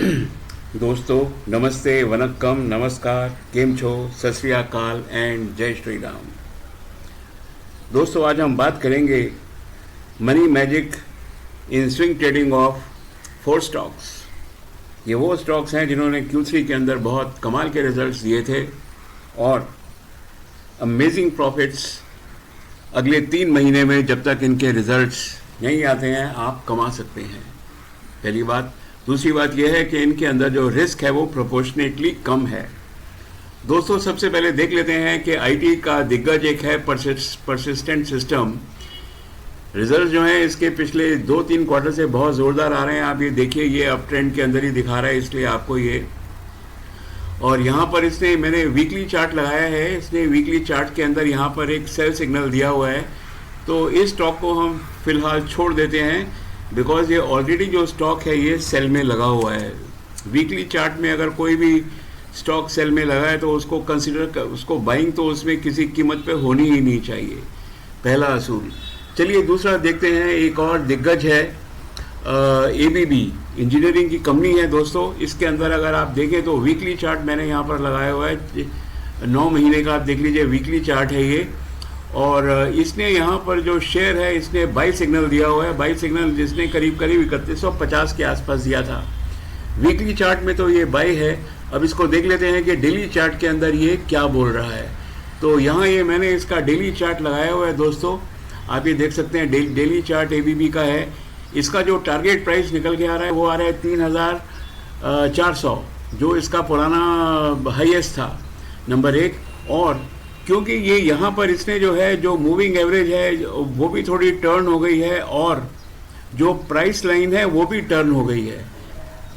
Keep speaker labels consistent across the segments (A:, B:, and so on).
A: दोस्तों नमस्ते वनक्कम नमस्कार केम छो सत श्री अकाल एंड जय श्री राम। दोस्तों आज हम बात करेंगे money magic in swing trading of 4 stocks. ये वो स्टॉक्स हैं जिन्होंने Q3 के अंदर बहुत कमाल के रिजल्ट्स दिए थे और अमेजिंग प्रॉफिट्स अगले 3 महीने में जब तक इनके रिजल्ट्स नहीं आते हैं आप कमा सकते हैं। पहली बात। दूसरी बात यह है कि इनके अंदर जो रिस्क है वो प्रोपोर्शनेटली कम है। दोस्तों सबसे पहले देख लेते हैं कि आईटी का दिग्गज एक है परसिस्टेंट सिस्टम। रिजल्ट जो है इसके पिछले 2-3 क्वार्टर से बहुत ज़ोरदार आ रहे हैं। आप ये देखिए, ये अप ट्रेंड के अंदर ही दिखा रहा है, इसलिए आपको ये। और यहाँ पर इसने मैंने वीकली चार्ट लगाया है। इसने वीकली चार्ट के अंदर यहाँ पर एक सेल सिग्नल दिया हुआ है, तो इस स्टॉक को हम फिलहाल छोड़ देते हैं बिकॉज ये ऑलरेडी जो स्टॉक है ये सेल में लगा हुआ है। वीकली चार्ट में अगर कोई भी स्टॉक सेल में लगा है तो उसको उसको बाइंग तो उसमें किसी कीमत पे होनी ही नहीं चाहिए, पहला असूल। चलिए दूसरा देखते हैं। एक और दिग्गज है एबीबी, इंजीनियरिंग की कंपनी है दोस्तों। इसके अंदर अगर आप देखें तो वीकली चार्ट मैंने यहाँ पर लगाया हुआ है, 9 महीने का आप देख लीजिए वीकली चार्ट है ये। और इसने यहाँ पर जो शेयर है इसने बाई सिग्नल दिया हुआ है। बाई सिग्नल जिसने करीब 3150 के आसपास दिया था। वीकली चार्ट में तो ये बाई है। अब इसको देख लेते हैं कि डेली चार्ट के अंदर ये क्या बोल रहा है। तो यहाँ ये मैंने इसका डेली चार्ट लगाया हुआ है दोस्तों, आप ये देख सकते हैं। डेली चार्ट एबीबी का है। इसका जो टारगेट प्राइस निकल के आ रहा है वो आ रहा है 3400, जो इसका पुराना हाईएस्ट था, नंबर 1। और क्योंकि ये यहाँ पर इसने जो है जो मूविंग एवरेज है वो भी थोड़ी टर्न हो गई है और जो प्राइस लाइन है वो भी टर्न हो गई है,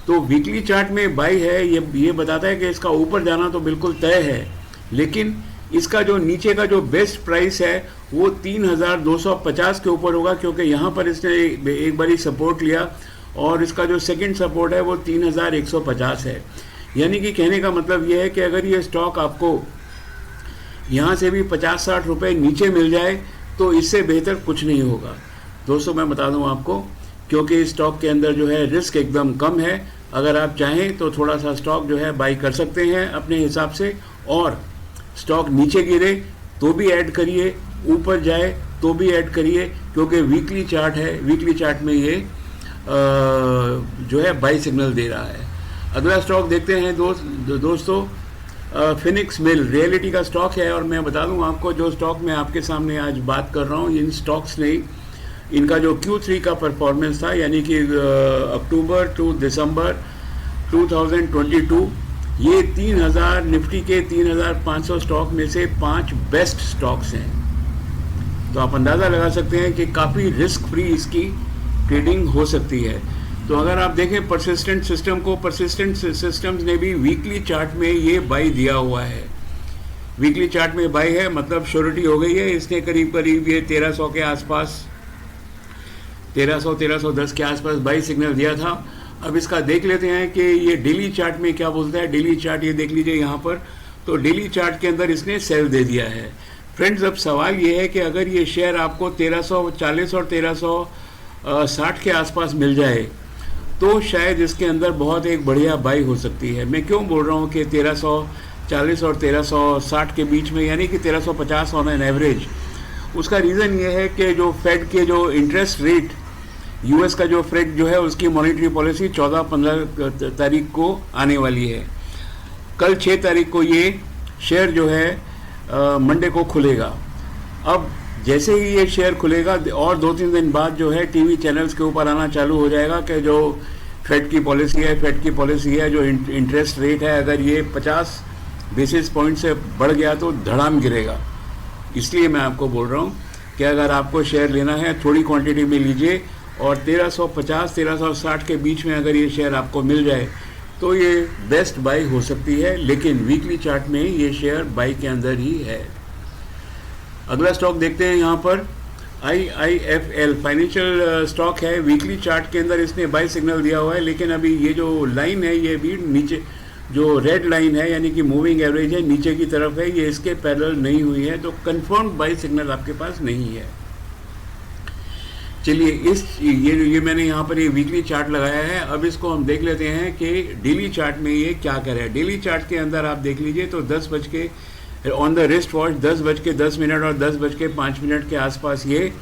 A: तो वीकली चार्ट में बाई है। ये बताता है कि इसका ऊपर जाना तो बिल्कुल तय है, लेकिन इसका जो नीचे का जो बेस्ट प्राइस है वो 3250 के ऊपर होगा, क्योंकि यहाँ पर इसने एक बारी सपोर्ट लिया और इसका जो सेकंड सपोर्ट है वो 3150 है। यानी कि कहने का मतलब ये है कि अगर ये स्टॉक आपको यहाँ से भी 50-60 रुपये नीचे मिल जाए तो इससे बेहतर कुछ नहीं होगा दोस्तों। मैं बता दूँ आपको, क्योंकि इस स्टॉक के अंदर जो है रिस्क एकदम कम है। अगर आप चाहें तो थोड़ा सा स्टॉक जो है बाई कर सकते हैं अपने हिसाब से, और स्टॉक नीचे गिरे तो भी ऐड करिए, ऊपर जाए तो भी ऐड करिए, क्योंकि वीकली चार्ट है। वीकली चार्ट में ये जो है बाई सिग्नल दे रहा है। अगला स्टॉक देखते हैं दोस्तों। फिनिक्स मिल रियलिटी का स्टॉक है। और मैं बता दूं आपको, जो स्टॉक मैं आपके सामने आज बात कर रहा हूं, इन स्टॉक्स ने इनका जो Q3 का परफॉर्मेंस था, यानी कि अक्टूबर टू दिसंबर 2022, ये 3000 निफ्टी के 3500 स्टॉक में से 5 बेस्ट स्टॉक्स हैं। तो आप अंदाज़ा लगा सकते हैं कि काफ़ी रिस्क फ्री इसकी ट्रेडिंग हो सकती है। तो अगर आप देखें परसिस्टेंट सिस्टम को, परसिस्टेंट सिस्टम्स ने भी वीकली चार्ट में ये बाई दिया हुआ है। वीकली चार्ट में बाई है मतलब श्योरिटी हो गई है। इसने करीब ये 1300 के आसपास, 1310 के आसपास बाई सिग्नल दिया था। अब इसका देख लेते हैं कि ये डेली चार्ट में क्या बोलता है। डेली चार्ट ये देख लीजिए यहाँ पर, तो डेली चार्ट के अंदर इसने सेल दे दिया है। फ्रेंड्स, अब सवाल ये है कि अगर ये शेयर आपको 1340 और 1360 के आसपास मिल जाए तो शायद इसके अंदर बहुत एक बढ़िया बाई हो सकती है। मैं क्यों बोल रहा हूँ कि 1340 और 1360 के बीच में, यानी कि 1350 ऑन एन एवरेज। उसका रीज़न ये है कि जो फेड के जो इंटरेस्ट रेट, यूएस का जो फेड जो है उसकी मॉनेटरी पॉलिसी 14-15 तारीख को आने वाली है। कल 6 तारीख को ये शेयर जो है मंडे को खुलेगा। अब जैसे ही ये शेयर खुलेगा और 2-3 दिन बाद जो है टीवी चैनल्स के ऊपर आना चालू हो जाएगा कि जो फेड की पॉलिसी है, जो इंटरेस्ट रेट है, अगर ये 50 बेसिस पॉइंट से बढ़ गया तो धड़ाम गिरेगा। इसलिए मैं आपको बोल रहा हूँ कि अगर आपको शेयर लेना है थोड़ी क्वांटिटी में लीजिए, और 1350-1360 के बीच में अगर ये शेयर आपको मिल जाए तो ये बेस्ट बाई हो सकती है। लेकिन वीकली चार्ट में ये शेयर बाई के अंदर ही है। अगला स्टॉक देखते हैं यहाँ पर, IIFL फाइनेंशियल स्टॉक है। वीकली चार्ट के अंदर इसने बाई सिग्नल दिया हुआ है, लेकिन अभी ये जो लाइन है ये भी नीचे, जो रेड लाइन है यानी कि मूविंग एवरेज है, नीचे की तरफ है, ये इसके पैरेलल नहीं हुई है, तो कंफर्म बाई सिग्नल आपके पास नहीं है। चलिए ये मैंने यहाँ पर ये वीकली चार्ट लगाया है। अब इसको हम देख लेते हैं कि डेली चार्ट में ये क्या कर रहा है। डेली चार्ट के अंदर आप देख लीजिए तो 10 बज के ऑन द रिस्ट वॉच 10:10 और 10:05 के आसपास ये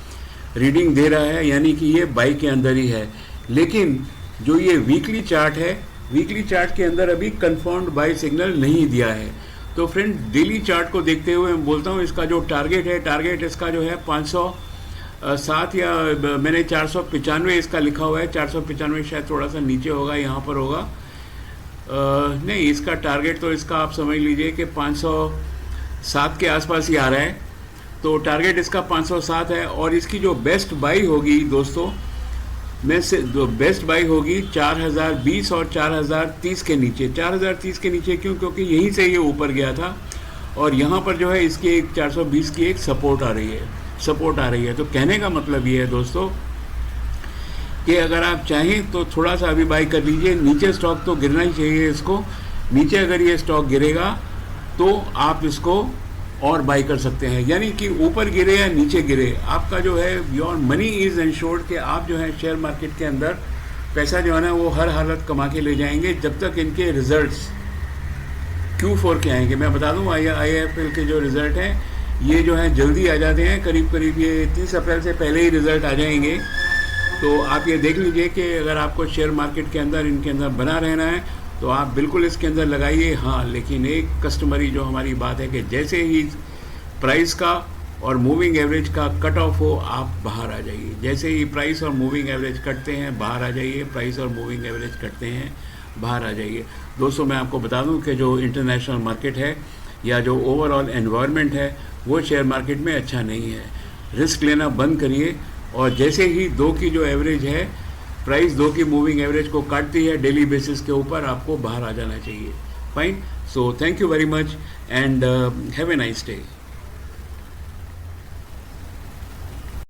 A: रीडिंग दे रहा है, यानी कि ये बाई के अंदर ही है। लेकिन जो ये वीकली चार्ट है, वीकली चार्ट के अंदर अभी कंफर्म्ड बाई सिग्नल नहीं दिया है। तो फ्रेंड डेली चार्ट को देखते हुए मैं बोलता हूँ इसका जो टारगेट है, टारगेट इसका जो है 507 या मैंने 495 इसका लिखा हुआ है। 495 शायद थोड़ा सा नीचे होगा, यहाँ पर होगा नहीं, इसका टारगेट तो इसका आप समझ लीजिए कि 507 के आसपास ही आ रहा है। तो टारगेट इसका 507 है और इसकी जो बेस्ट बाई होगी दोस्तों, में से जो बेस्ट बाई होगी 4020 और 4030 के नीचे। 4030 के नीचे क्यों? क्योंकि यहीं से ये ऊपर गया था और यहाँ पर जो है इसकी एक 420 की एक सपोर्ट आ रही है। तो कहने का मतलब ये है दोस्तों कि अगर आप चाहें तो थोड़ा सा अभी बाई कर लीजिए। नीचे स्टॉक तो गिरना ही चाहिए इसको, नीचे अगर ये स्टॉक गिरेगा तो आप इसको और बाई कर सकते हैं। यानी कि ऊपर गिरे या नीचे गिरे, आपका जो है योर मनी इज़ इंश्योर्ड कि आप जो है शेयर मार्केट के अंदर पैसा जो है ना वो हर हालत कमा के ले जाएंगे जब तक इनके रिजल्ट्स Q4 के आएंगे। मैं बता दूं IIFL के जो रिज़ल्ट हैं ये जो है जल्दी आ जाते हैं, करीब ये 30 अप्रैल से पहले ही रिज़ल्ट आ जाएंगे। तो आप ये देख लीजिए कि अगर आपको शेयर मार्केट के अंदर इनके अंदर बना रहना है तो आप बिल्कुल इसके अंदर लगाइए। हाँ, लेकिन एक कस्टमरी जो हमारी बात है कि जैसे ही प्राइस का और मूविंग एवरेज का कट ऑफ हो आप बाहर आ जाइए। जैसे ही प्राइस और मूविंग एवरेज कटते हैं बाहर आ जाइए, प्राइस और मूविंग एवरेज कटते हैं बाहर आ जाइए। दोस्तों मैं आपको बता दूं कि जो इंटरनेशनल मार्केट है या जो ओवरऑल एनवायरनमेंट है वो शेयर मार्केट में अच्छा नहीं है। रिस्क लेना बंद करिए और जैसे ही 2 की जो एवरेज है, प्राइस 2 की मूविंग एवरेज को काटती है डेली बेसिस के ऊपर, आपको बाहर आ जाना चाहिए। Fine, so thank you very much and have a nice day.